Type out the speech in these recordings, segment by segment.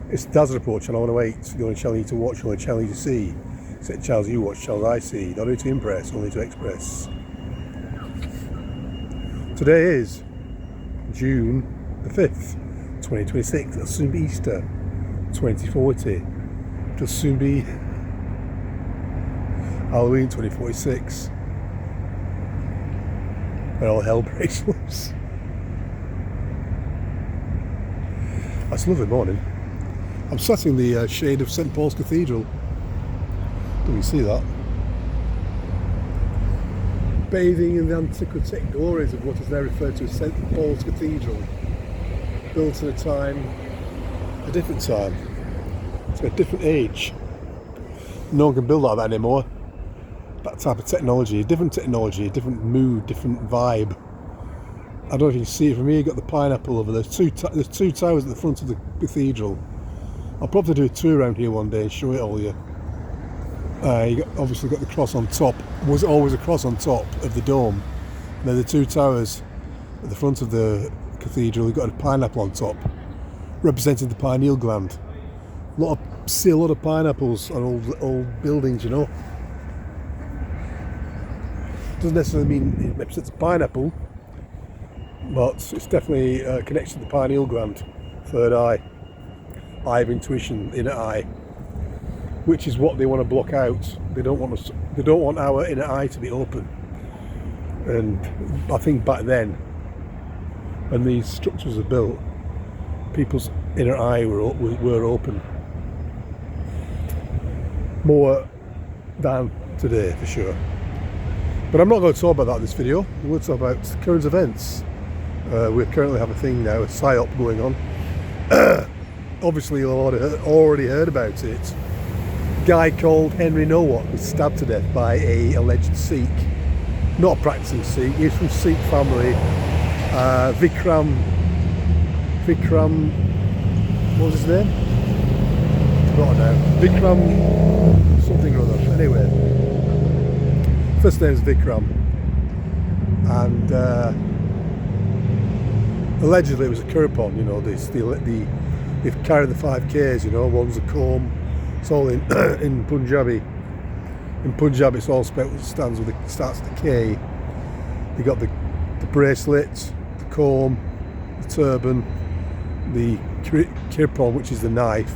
It's the Daz Report, channel 108, the only channel you need to watch, the only channel you see. Except channels you watch, channels I see. Not only to impress, only to express. Today is June the 5th, 2026. It'll soon be Easter 2040. It'll soon be Halloween 2046. When all hell breaks loose. That's a lovely morning. I'm sat in the shade of St Paul's Cathedral. Can you see that? Bathing in the antiquatic glories of what is now referred to as St Paul's Cathedral. Built at a different time. It's a different age. No one can build like that anymore. That type of technology, a different mood, different vibe. I don't know if you can see it from here. You've got the pineapple over there. There's two towers at the front of the cathedral. I'll probably do a tour around here one day and show it all you. Obviously got the cross on top. Was always a cross on top of the dome. And then the two towers at the front of the cathedral. You've got a pineapple on top, representing the pineal gland. See a lot of pineapples on old buildings, you know. Doesn't necessarily mean it represents a pineapple, but it's definitely connected to the pineal gland, third eye of intuition, inner eye, which is what they want to block out. They don't want our inner eye to be open. And I think back then, when these structures were built, people's inner eye were open more than today, for sure. But I'm not going to talk about that in this video. We'll talk about current events. We currently have a thing now, a psyop going on. Obviously you'll already heard about it. A guy called Henry Nowak was stabbed to death by a alleged Sikh. Not a practicing Sikh, he's from Sikh family. Vikram, what was his name? Forgotten now. Vikram something or other. Anyway, first name is Vikram, and allegedly it was a Kirpan. You know, they've carried the 5Ks. You know, one's a comb. It's all in in Punjabi. In Punjab, it's all starts with the K. You got the bracelet, the comb, the turban, the kirpan, which is the knife,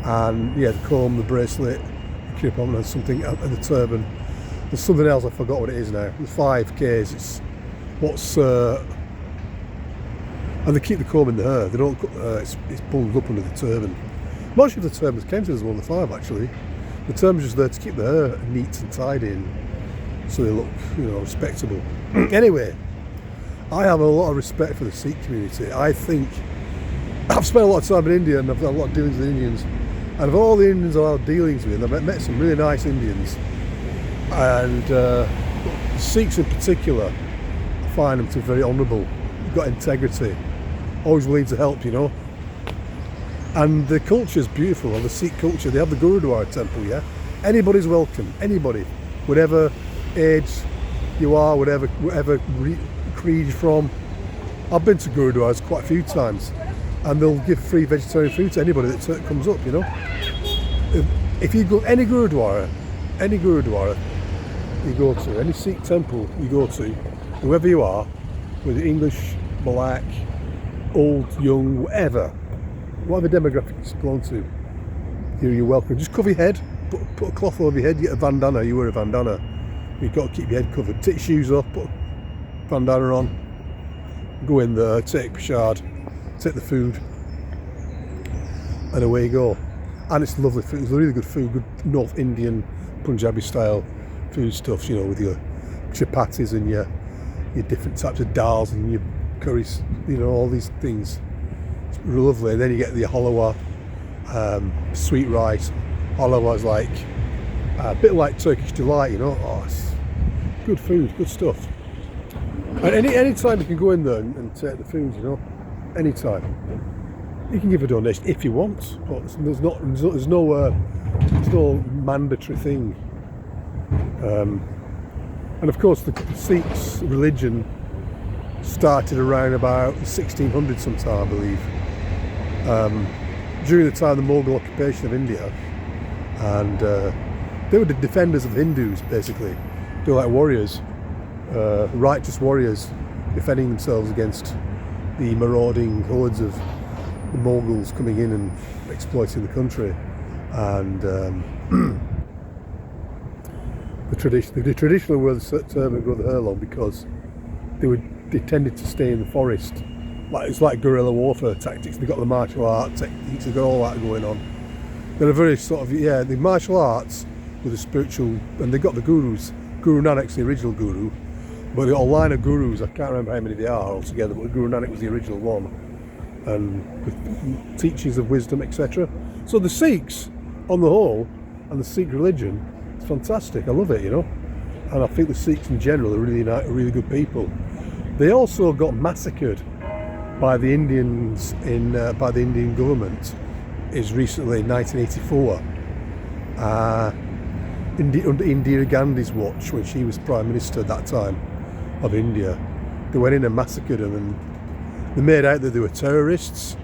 and yeah, the comb, the bracelet, the kirpan, and something, and the turban. There's something else, I forgot what it is now. The 5Ks. It's what's and they keep the comb in the hair. They don't. It's pulled up under the turban. I'm not sure if the turban came to us one of the 5 actually. The turban's just there to keep the hair neat and tidy, and so they look, you know, respectable. Anyway, I have a lot of respect for the Sikh community. I think I've spent a lot of time in India, and I've had a lot of dealings with Indians. And of all the Indians I've had dealings with, I've met some really nice Indians. And Sikhs in particular, I find them to be very honourable. They've got integrity, always willing to help, you know. And the culture is beautiful. And the Sikh culture, they have the Gurudwara temple. Yeah, anybody's welcome. Anybody, whatever age you are, whatever creed you're from. I've been to Gurudwaras quite a few times, and they'll give free vegetarian food to anybody that comes up. You know, if you go any Gurudwara you go to, any Sikh temple you go to, whoever you are, whether English, black, old, young, whatever demographic you belong to, you're welcome. Just cover your head, put a cloth over your head, get a bandana, you wear a bandana. You've got to keep your head covered. Take your shoes off, put a bandana on, go in there, take prashad, take the food, and away you go. And it's lovely food, it's really good food, good North Indian, Punjabi style food stuff, you know, with your chapatis and your different types of dals and your curries, you know, all these things. It's lovely. And then you get the halwa, sweet rice. Halwa is like a bit like Turkish delight, you know. Oh, it's good food, good stuff. And any time you can go in there and take the food, you know, anytime. You can give a donation if you want, but there's no mandatory thing. And of course the Sikhs religion started around about 1600 sometime, I believe, during the time of the Mughal occupation of India. And they were the defenders of Hindus, basically. They were like warriors, righteous warriors, defending themselves against the marauding hordes of the Mongols coming in and exploiting the country. And they traditionally wore the term and grow the hair long because they tended to stay in the forest. It's like guerrilla warfare tactics. They've got the martial art techniques, they've got all that going on. They're a very sort of, the martial arts with the spiritual, and they've got the gurus. Guru Nanak's the original guru, but they've got a line of gurus, I can't remember how many they are altogether, but Guru Nanak was the original one, and with teachings of wisdom, etc. So the Sikhs, on the whole, and the Sikh religion, it's fantastic, I love it, and I think the Sikhs in general are really good people. They also got massacred by the Indians by the Indian government is recently in 1984 under Indira Gandhi's watch, when she was Prime Minister at that time of India. They went in and massacred them, and they made out that they were terrorists.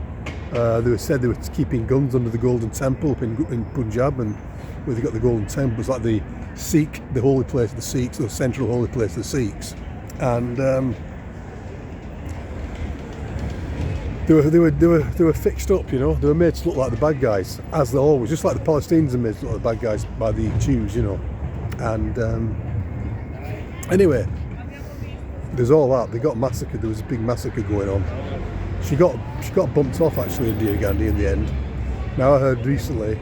Said they were keeping guns under the Golden Temple up in Punjab, and where they got the Golden Temple was like the holy place of the Sikhs, the central holy place of the Sikhs. And they were fixed up, They were made to look like the bad guys, as they're always, just like the Palestinians are made to look like the bad guys by the Jews, And anyway, there's all that. They got massacred. There was a big massacre going on. She got bumped off actually, Indira Gandhi, in the end. Now I heard recently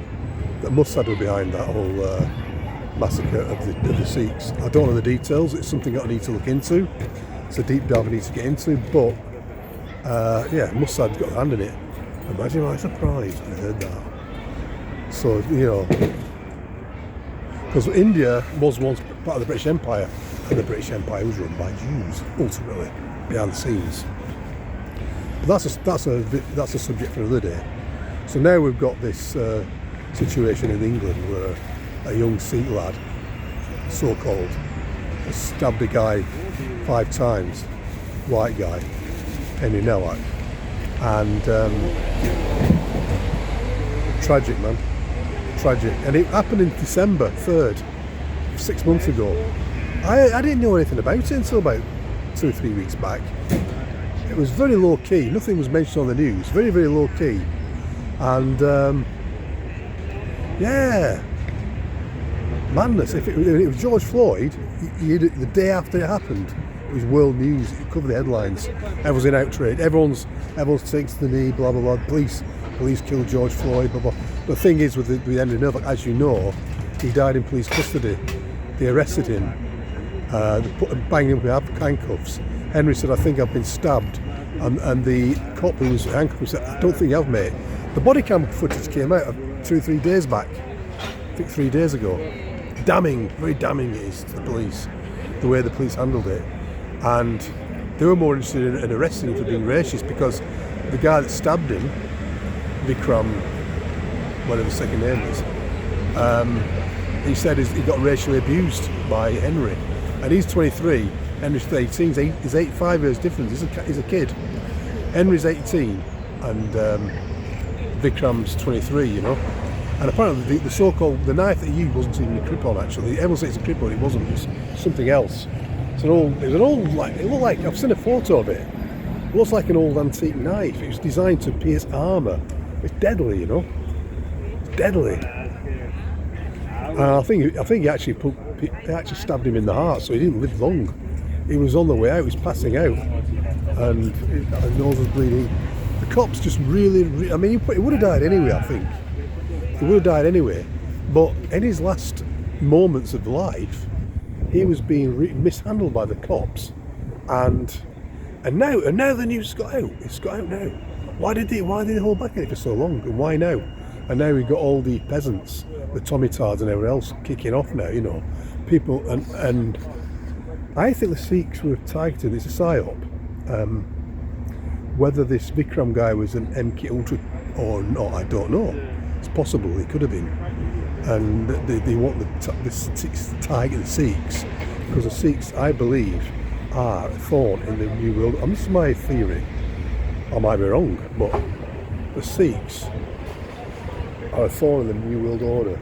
that Mossad were behind that whole massacre of the Sikhs. I don't know the details. It's something I need to look into. It's a deep dive I need to get into, but. Mossad's got a hand in it. Imagine my surprise when I heard that. So, because India was once part of the British Empire, and the British Empire was run by Jews, ultimately, behind the scenes. But that's a subject for another day. So now we've got this situation in England where a young Sikh lad, so-called, has stabbed a guy 5 times, white guy, Henry Nowak, and tragic, man, tragic. And it happened in December 3rd, 6 months ago. I didn't know anything about it until about 2 or 3 weeks back. It was very low key, nothing was mentioned on the news, very, very low key. And madness. If it was George Floyd, the day after it happened, it was world news. It covered the headlines. Everyone's in outrage. Everyone's takes the knee. Blah blah blah. Police killed George Floyd. Blah blah. But the thing is, with Henry Nowak, as you know, he died in police custody. They arrested him. They banged him with handcuffs. Henry said, "I think I've been stabbed," and the cop who was handcuffed said, "I don't think you have, mate." The body cam footage came out 2 or 3 days back. I think 3 days ago. Damning, very damning it is to the police, the way the police handled it. And they were more interested in arresting him for being racist, because the guy that stabbed him, Vikram, whatever his second name is, he said he got racially abused by Henry. And he's 23, Henry's 18, he's 5 years difference, he's a kid. Henry's 18 and Vikram's 23, And apparently the so-called, the knife that he used wasn't even a Kripon actually. Everyone says it's a Kripon, it wasn't, it was something else. It looked like, I've seen a photo of it. It looks like an old antique knife. It was designed to pierce armour. It's deadly, It's deadly. And I think he actually stabbed him in the heart, so he didn't live long. He was on the way out, he was passing out, and his nose was bleeding. The cops just really, he would have died anyway, I think. He would have died anyway, but in his last moments of life, he was being mishandled by the cops, and now the news has got out. It's got out now. Why did they hold back on it for so long, and why now? And now we've got all the peasants, the Tommy Tards and everyone else kicking off now. People, and I think the Sikhs were targeted. It's a psyop. Whether this Vikram guy was an MK Ultra or not, I don't know. It's possible, it could have been. And they want to target the Sikhs because the Sikhs, I believe, are a thorn in the New World. And this is my theory. I might be wrong, but the Sikhs are a thorn in the New World Order.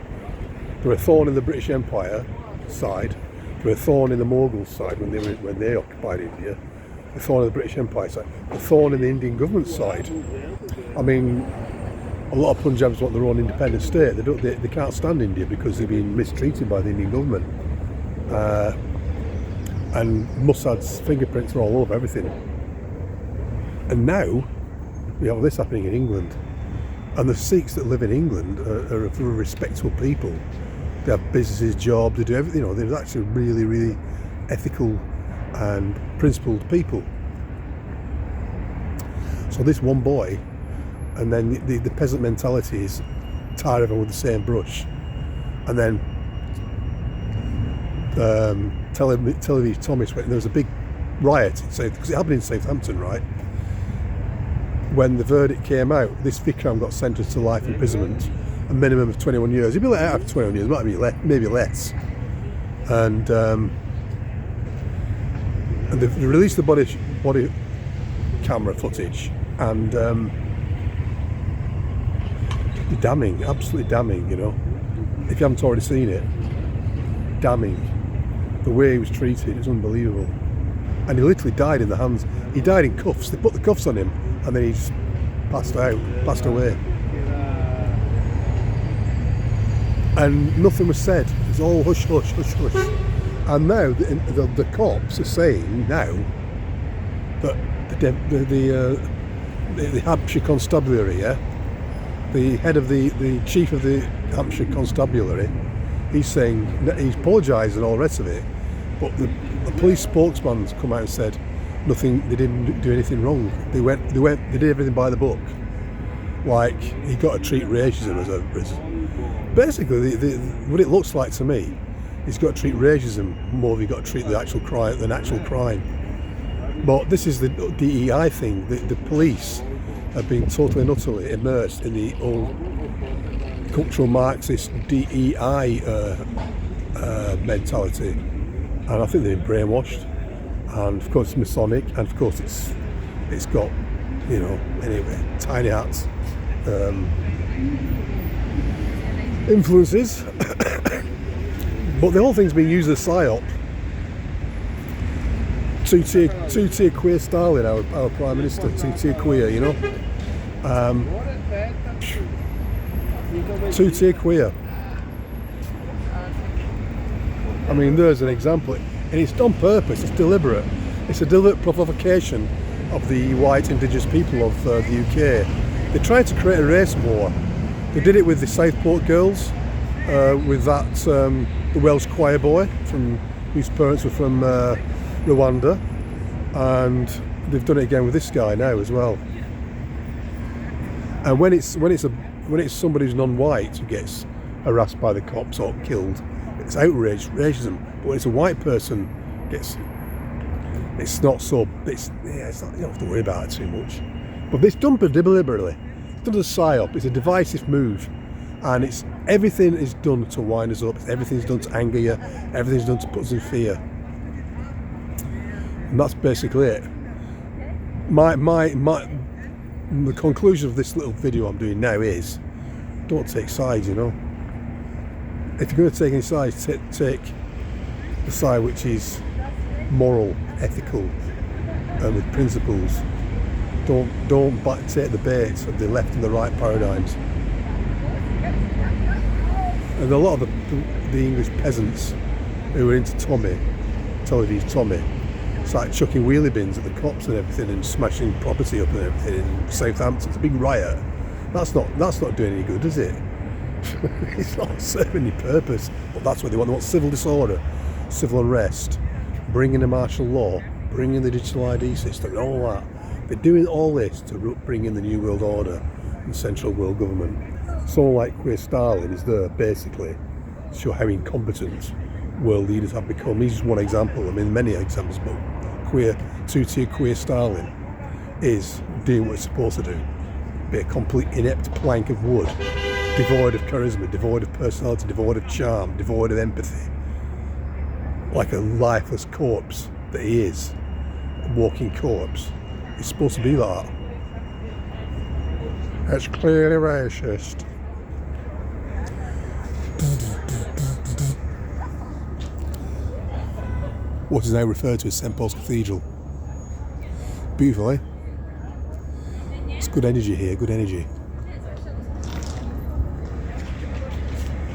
They're a thorn in the British Empire side. They're a thorn in the Mughals side when they occupied India. A thorn in the British Empire side. A thorn in the Indian government side. I mean, a lot of Punjabis want their own independent state. They can't stand India because they've been mistreated by the Indian government. And Mossad's fingerprints are all over everything. And now we have this happening in England. And the Sikhs that live in England are respectable people. They have businesses, jobs, they do everything. You know, they're actually really, really ethical and principled people. So this one boy, and then the peasant mentality is tar everyone with the same brush, and then Television Thomas, there was a big riot because it happened in Southampton, right? When the verdict came out, this Vikram got sentenced to life imprisonment, a minimum of 21 years. He'd be let out after 21 years, might be maybe less. And they released the body camera footage, and damning, absolutely damning. You know, if you haven't already seen it, damning. The way he was treated is unbelievable. And he literally died in the hands. He died in cuffs. They put the cuffs on him, and then he just passed away. And nothing was said. It's all hush, hush, hush, hush. And now the cops are saying now that the Hampshire Constabulary, the head of the chief of the Hampshire Constabulary, he's saying he's apologised and all the rest of it, but the police spokesman's come out and said nothing. They didn't do anything wrong. They did everything by the book. Like, he got to treat racism as basically what it looks like to me. He's got to treat racism more than he's got to treat the actual crime. But this is the DEI thing. The police have been totally and utterly immersed in the old cultural Marxist DEI mentality, and I think they've been brainwashed. And of course, it's Masonic, and of course, it's got, you know, anyway, tiny hats influences. But the whole thing's been used as a psyop. Two-tier queer Stalin, our Prime Minister, two-tier queer, you know. Two-tier queer. I mean, there's an example, and it's on purpose, it's deliberate. It's a deliberate provocation of the white indigenous people of the UK. They tried to create a race war. They did it with the Southport girls, with that the Welsh choir boy whose parents were from Rwanda, and they've done it again with this guy now as well. And when it's somebody who's non-white who gets harassed by the cops or killed, it's outrage, racism. But when it's a white person it's not, you don't have to worry about it too much. But it's done deliberately. It's done as a psyop. It's a divisive move, and everything is done to wind us up. Everything's done to anger you. Everything's done to put us in fear. And that's basically it. The conclusion of this little video I'm doing now is, don't take sides, you know. If you're going to take any sides, take the side which is moral, ethical, and with principles. Don't take the bait of the left and the right paradigms. And a lot of the English peasants who were into Television Tommy, it's like chucking wheelie bins at the cops and everything, and smashing property up and everything in Southampton. It's a big riot. That's not doing any good, is it? It's not serving any purpose. But that's what they want. They want civil disorder, civil unrest, bringing the martial law, bringing the digital ID system, and all that. They're doing all this to bring in the New World Order and central world government. Someone like Queer Stalin is there basically to show how incompetent world leaders have become. He's just one example. I mean, many examples, but two-tier queer Stalin is doing what it's supposed to do. Be a complete inept plank of wood, devoid of charisma, devoid of personality, devoid of charm, devoid of empathy. like a lifeless corpse that he is, a walking corpse. He's supposed to be like that. That's clearly racist. What is now referred to as St Paul's Cathedral. Beautiful, eh? It's good energy here, good energy.